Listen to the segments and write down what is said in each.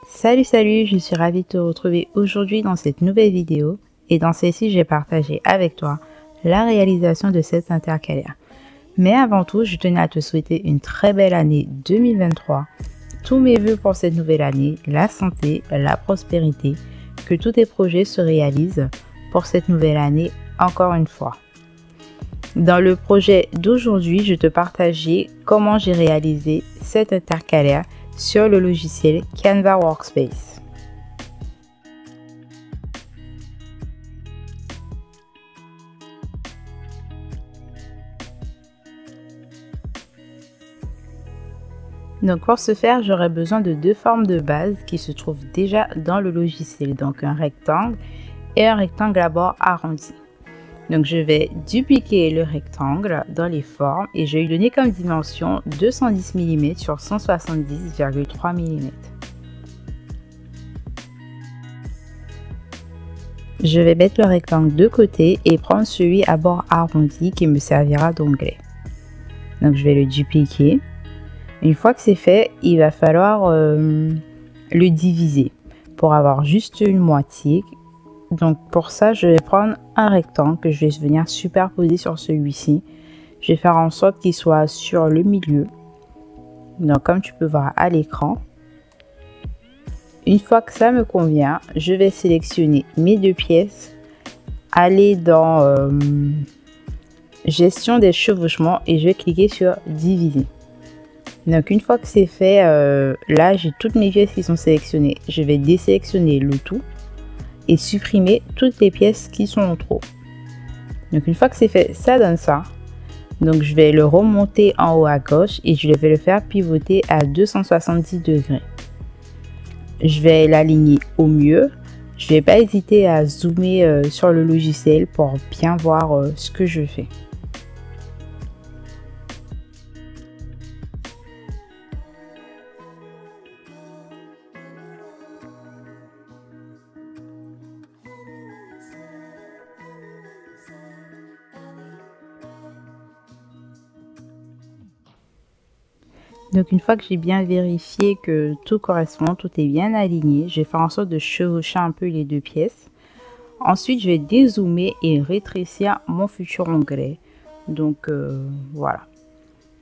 Salut, je suis ravie de te retrouver aujourd'hui dans cette nouvelle vidéo et dans celle-ci, j'ai partagé avec toi la réalisation de cet intercalaire. Mais avant tout, je tenais à te souhaiter une très belle année 2023. Tous mes vœux pour cette nouvelle année, la santé, la prospérité, que tous tes projets se réalisent pour cette nouvelle année encore une fois. Dans le projet d'aujourd'hui, je te partageais comment j'ai réalisé cet intercalaire sur le logiciel Canva Workspace. Donc pour ce faire, j'aurai besoin de deux formes de base qui se trouvent déjà dans le logiciel, donc un rectangle et un rectangle à bord arrondi. Donc je vais dupliquer le rectangle dans les formes et je vais lui donner comme dimension 210 mm sur 170,3 mm. Je vais mettre le rectangle de côté et prendre celui à bord arrondi qui me servira d'onglet. Donc je vais le dupliquer. Une fois que c'est fait, il va falloir le diviser pour avoir juste une moitié. Donc pour ça, je vais prendre un rectangle que je vais venir superposer sur celui-ci. Je vais faire en sorte qu'il soit sur le milieu. Donc comme tu peux voir à l'écran. Une fois que ça me convient, je vais sélectionner mes deux pièces, aller dans gestion des chevauchements et je vais cliquer sur diviser. Donc une fois que c'est fait, là j'ai toutes mes pièces qui sont sélectionnées. Je vais désélectionner le tout et supprimer toutes les pièces qui sont en trop. Donc une fois que c'est fait, ça donne ça. Donc je vais le remonter en haut à gauche et je vais le faire pivoter à 270 degrés. Je vais l'aligner au mieux. Je vais pas hésiter à zoomer sur le logiciel pour bien voir ce que je fais. Donc une fois que j'ai bien vérifié que tout correspond, tout est bien aligné, je vais faire en sorte de chevaucher un peu les deux pièces. Ensuite, je vais dézoomer et rétrécir mon futur onglet. Donc voilà.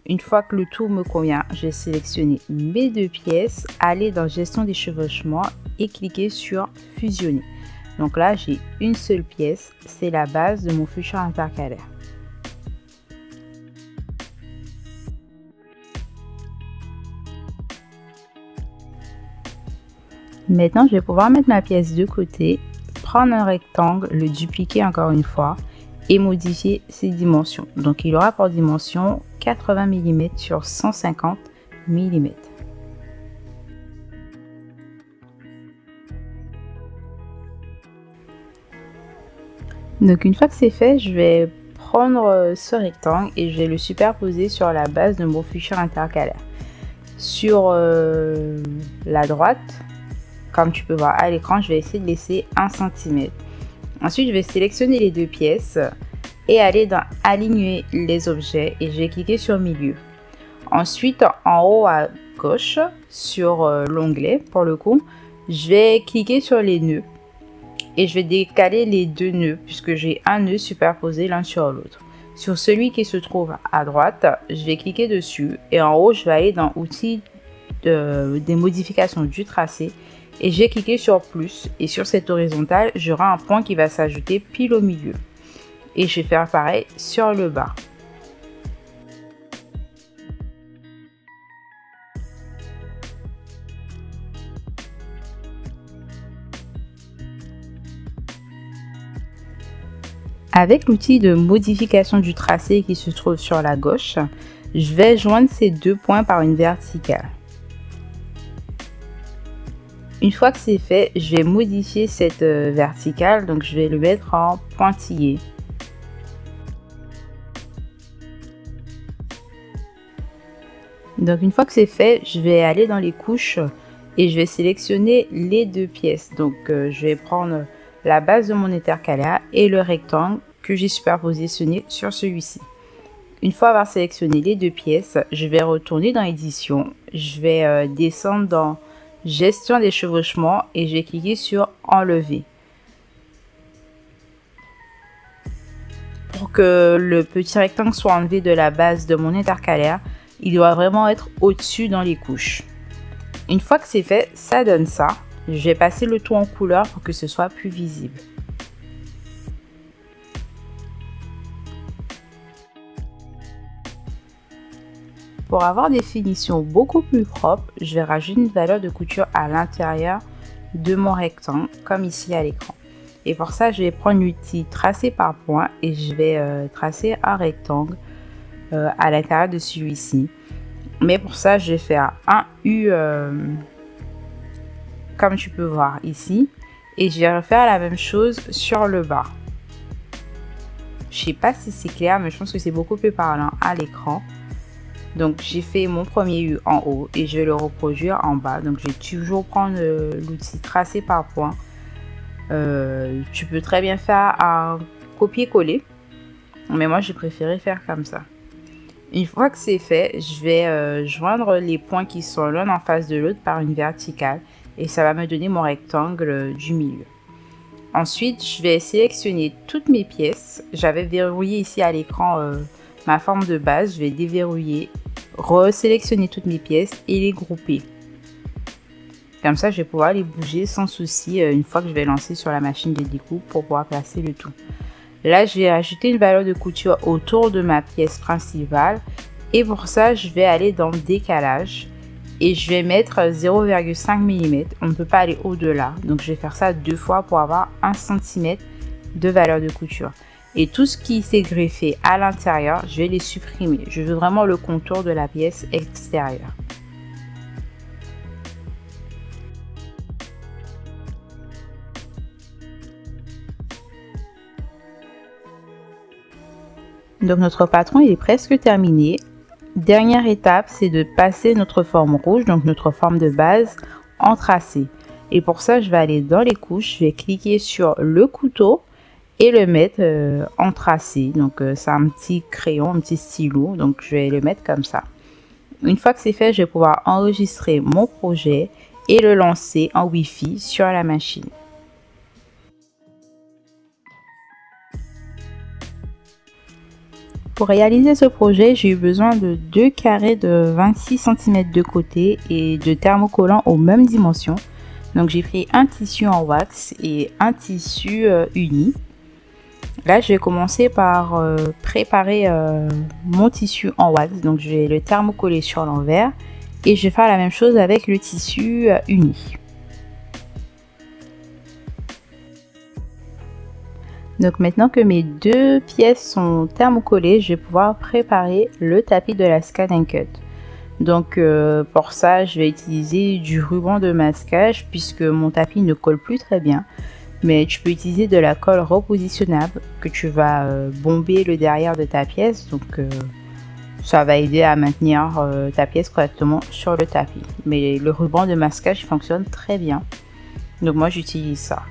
Une fois que le tout me convient, je vais sélectionner mes deux pièces, aller dans gestion des chevauchements et cliquer sur fusionner. Donc là, j'ai une seule pièce, c'est la base de mon futur intercalaire. Maintenant, je vais pouvoir mettre ma pièce de côté, prendre un rectangle, le dupliquer encore une fois et modifier ses dimensions. Donc, il aura pour dimension 80 mm sur 150 mm. Donc, une fois que c'est fait, je vais prendre ce rectangle et je vais le superposer sur la base de mon futur intercalaire. Sur la droite, comme tu peux voir à l'écran, je vais essayer de laisser 1 cm. Ensuite, je vais sélectionner les deux pièces et aller dans aligner les objets et je vais cliquer sur milieu. Ensuite, en haut à gauche, sur l'onglet, pour le coup, je vais cliquer sur les nœuds et je vais décaler les deux nœuds puisque j'ai un nœud superposé l'un sur l'autre. Sur celui qui se trouve à droite, je vais cliquer dessus et en haut, je vais aller dans outils des modifications du tracé. Et j'ai cliqué sur plus et sur cette horizontale, j'aurai un point qui va s'ajouter pile au milieu. Et je vais faire pareil sur le bas. Avec l'outil de modification du tracé qui se trouve sur la gauche, je vais joindre ces deux points par une verticale. Une fois que c'est fait, je vais modifier cette verticale, donc je vais le mettre en pointillé. Donc une fois que c'est fait, je vais aller dans les couches et je vais sélectionner les deux pièces. Donc je vais prendre la base de mon intercalaire et le rectangle que j'ai superpositionné sur celui-ci. Une fois avoir sélectionné les deux pièces, je vais retourner dans édition, je vais descendre dans gestion des chevauchements et je vais cliquer sur enlever. Pour que le petit rectangle soit enlevé de la base de mon intercalaire, il doit vraiment être au-dessus dans les couches. Une fois que c'est fait, ça donne ça. Je vais passer le tout en couleur pour que ce soit plus visible. Pour avoir des finitions beaucoup plus propres, je vais rajouter une valeur de couture à l'intérieur de mon rectangle, comme ici à l'écran. Et pour ça, je vais prendre l'outil tracer par point et je vais tracer un rectangle à l'intérieur de celui-ci. Mais pour ça, je vais faire un U comme tu peux voir ici. Et je vais refaire la même chose sur le bas. Je sais pas si c'est clair, mais je pense que c'est beaucoup plus parlant à l'écran. Donc j'ai fait mon premier U en haut et je vais le reproduire en bas. Donc je vais toujours prendre l'outil tracé par point. Tu peux très bien faire un copier-coller, mais moi j'ai préféré faire comme ça. Une fois que c'est fait, je vais joindre les points qui sont l'un en face de l'autre par une verticale et ça va me donner mon rectangle du milieu. Ensuite, je vais sélectionner toutes mes pièces. J'avais verrouillé ici à l'écran ma forme de base. Je vais déverrouiller, resélectionner toutes mes pièces et les grouper. Comme ça, je vais pouvoir les bouger sans souci une fois que je vais lancer sur la machine de découpe pour pouvoir placer le tout. Là, je vais ajouter une valeur de couture autour de ma pièce principale. Et pour ça, je vais aller dans décalage. Et je vais mettre 0,5 mm. On ne peut pas aller au-delà. Donc, je vais faire ça 2 fois pour avoir 1 cm de valeur de couture. Et tout ce qui s'est greffé à l'intérieur, je vais les supprimer. Je veux vraiment le contour de la pièce extérieure. Donc notre patron il est presque terminé. Dernière étape, c'est de passer notre forme rouge, donc notre forme de base, en tracé. Et pour ça, je vais aller dans les couches, je vais cliquer sur le couteau et le mettre en tracé. Donc c'est un petit crayon, un petit stylo, donc je vais le mettre comme ça. Une fois que c'est fait, je vais pouvoir enregistrer mon projet et le lancer en Wi-Fi sur la machine. Pour réaliser ce projet, j'ai eu besoin de 2 carrés de 26 cm de côté et de thermocollants aux mêmes dimensions. Donc j'ai pris un tissu en wax et un tissu uni. Là, je vais commencer par préparer mon tissu en wax. Donc je vais le thermocoller sur l'envers et je vais faire la même chose avec le tissu uni. Donc maintenant que mes 2 pièces sont thermocollées, je vais pouvoir préparer le tapis de la Scan & Cut. Donc pour ça, je vais utiliser du ruban de masquage puisque mon tapis ne colle plus très bien. Mais tu peux utiliser de la colle repositionnable que tu vas bomber le derrière de ta pièce. Donc ça va aider à maintenir ta pièce correctement sur le tapis. Mais le ruban de masquage fonctionne très bien. Donc moi j'utilise ça.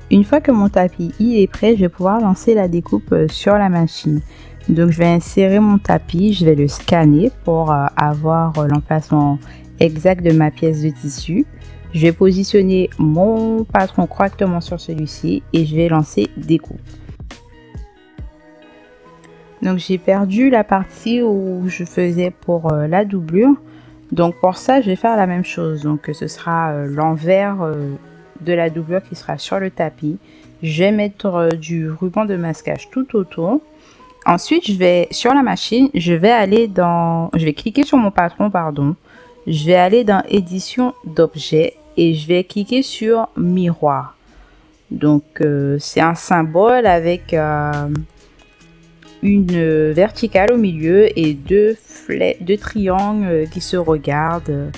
Une fois que mon tapis est prêt, je vais pouvoir lancer la découpe sur la machine. Donc je vais insérer mon tapis, je vais le scanner pour avoir l'emplacement exact de ma pièce de tissu. Je vais positionner mon patron correctement sur celui-ci et je vais lancer découpe. Donc j'ai perdu la partie où je faisais pour la doublure. Donc pour ça, je vais faire la même chose. Donc ce sera l'envers de la doublure qui sera sur le tapis. Je vais mettre du ruban de masquage tout autour. Ensuite, je vais sur la machine, je vais cliquer sur mon patron, pardon. Je vais aller dans édition d'objets et je vais cliquer sur miroir. Donc c'est un symbole avec une verticale au milieu et deux triangles qui se regardent.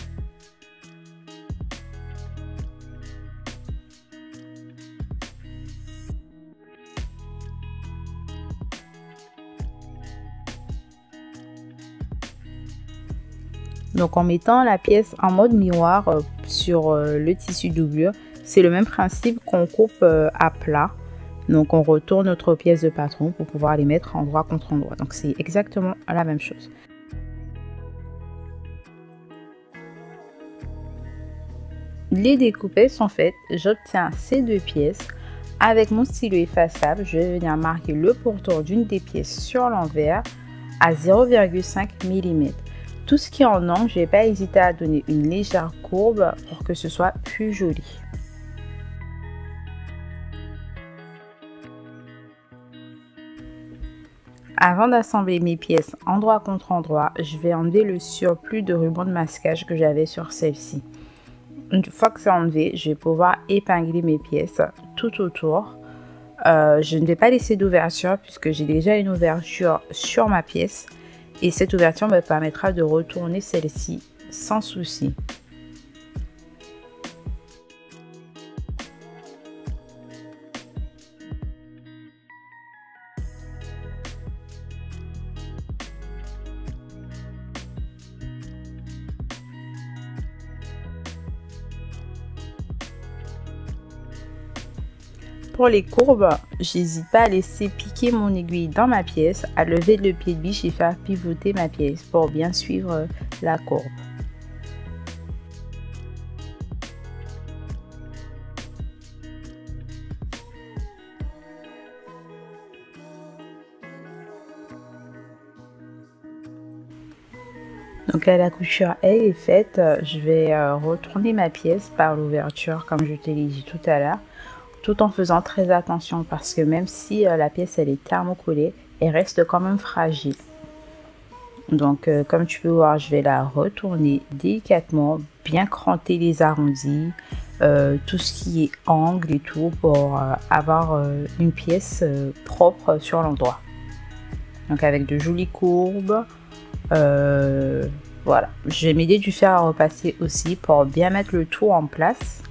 Donc en mettant la pièce en mode miroir sur le tissu doublure, c'est le même principe qu'on coupe à plat. Donc on retourne notre pièce de patron pour pouvoir les mettre endroit contre endroit. Donc c'est exactement la même chose. Les découpés sont faites, j'obtiens ces deux pièces. Avec mon stylo effaçable, je vais venir marquer le pourtour d'une des pièces sur l'envers à 0,5 mm. Tout ce qui est en angle, je ne vais pas hésiter à donner une légère courbe pour que ce soit plus joli. Avant d'assembler mes pièces endroit contre endroit, je vais enlever le surplus de ruban de masquage que j'avais sur celle-ci. Une fois que c'est enlevé, je vais pouvoir épingler mes pièces tout autour. Je ne vais pas laisser d'ouverture puisque j'ai déjà une ouverture sur ma pièce. Et cette ouverture me permettra de retourner celle-ci sans souci. Pour les courbes, j'hésite pas à laisser piquer mon aiguille dans ma pièce, à lever le pied de biche et faire pivoter ma pièce pour bien suivre la courbe. Donc la couture est faite, je vais retourner ma pièce par l'ouverture comme je te l'ai dit tout à l'heure, tout en faisant très attention parce que même si la pièce elle est thermocollée, elle reste quand même fragile. Donc comme tu peux voir, je vais la retourner délicatement, bien cranter les arrondis, tout ce qui est angle et tout pour avoir une pièce propre sur l'endroit. Donc avec de jolies courbes. Voilà, je vais m'aider du fer à repasser aussi pour bien mettre le tout en place,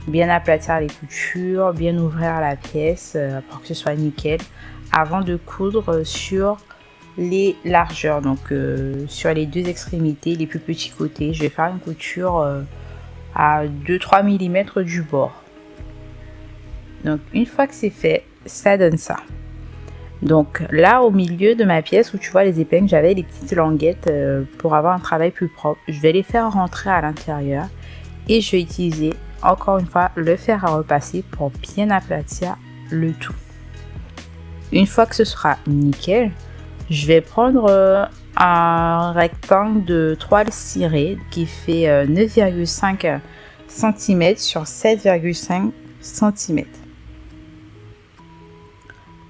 bien aplatir les coutures, bien ouvrir la pièce pour que ce soit nickel avant de coudre sur les largeurs. Donc sur les deux extrémités, les plus petits côtés, je vais faire une couture à 2-3 mm du bord. Donc une fois que c'est fait, ça donne ça. Donc là au milieu de ma pièce où tu vois les épingles, j'avais les petites languettes pour avoir un travail plus propre. Je vais les faire rentrer à l'intérieur et je vais utiliser encore une fois le fer à repasser pour bien aplatir le tout. Une fois que ce sera nickel, je vais prendre un rectangle de toile cirée qui fait 9,5 cm sur 7,5 cm.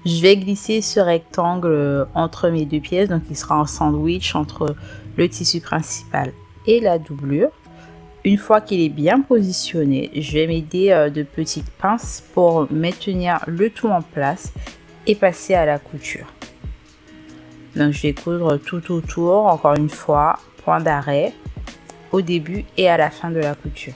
Je vais glisser ce rectangle entre mes deux pièces, donc il sera en sandwich entre le tissu principal et la doublure. Une fois qu'il est bien positionné, je vais m'aider de petites pinces pour maintenir le tout en place et passer à la couture. Donc je vais coudre tout autour, encore une fois, point d'arrêt au début et à la fin de la couture.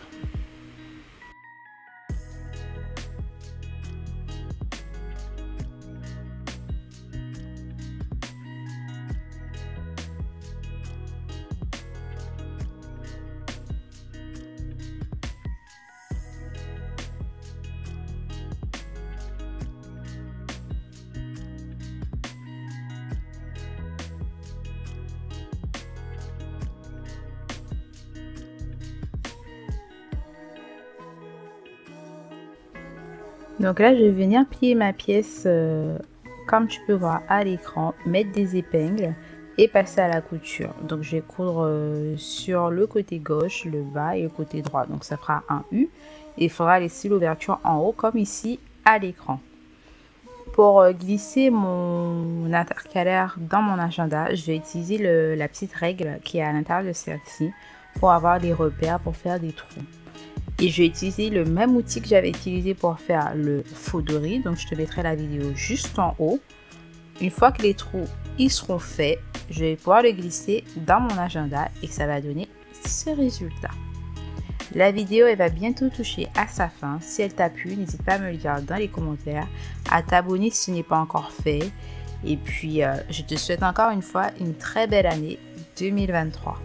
Donc là, je vais venir plier ma pièce comme tu peux voir à l'écran, mettre des épingles et passer à la couture. Donc je vais coudre sur le côté gauche, le bas et le côté droit. Donc ça fera un U et il faudra laisser l'ouverture en haut comme ici à l'écran. Pour glisser mon intercalaire dans mon agenda, je vais utiliser la petite règle qui est à l'intérieur de celle-ci pour avoir des repères, pour faire des trous. Et je vais utiliser le même outil que j'avais utilisé pour faire le faux de riz. Donc je te mettrai la vidéo juste en haut. Une fois que les trous ils seront faits, je vais pouvoir le glisser dans mon agenda et ça va donner ce résultat. La vidéo elle va bientôt toucher à sa fin. Si elle t'a plu, n'hésite pas à me le dire dans les commentaires, à t'abonner si ce n'est pas encore fait. Et puis je te souhaite encore une fois une très belle année 2023.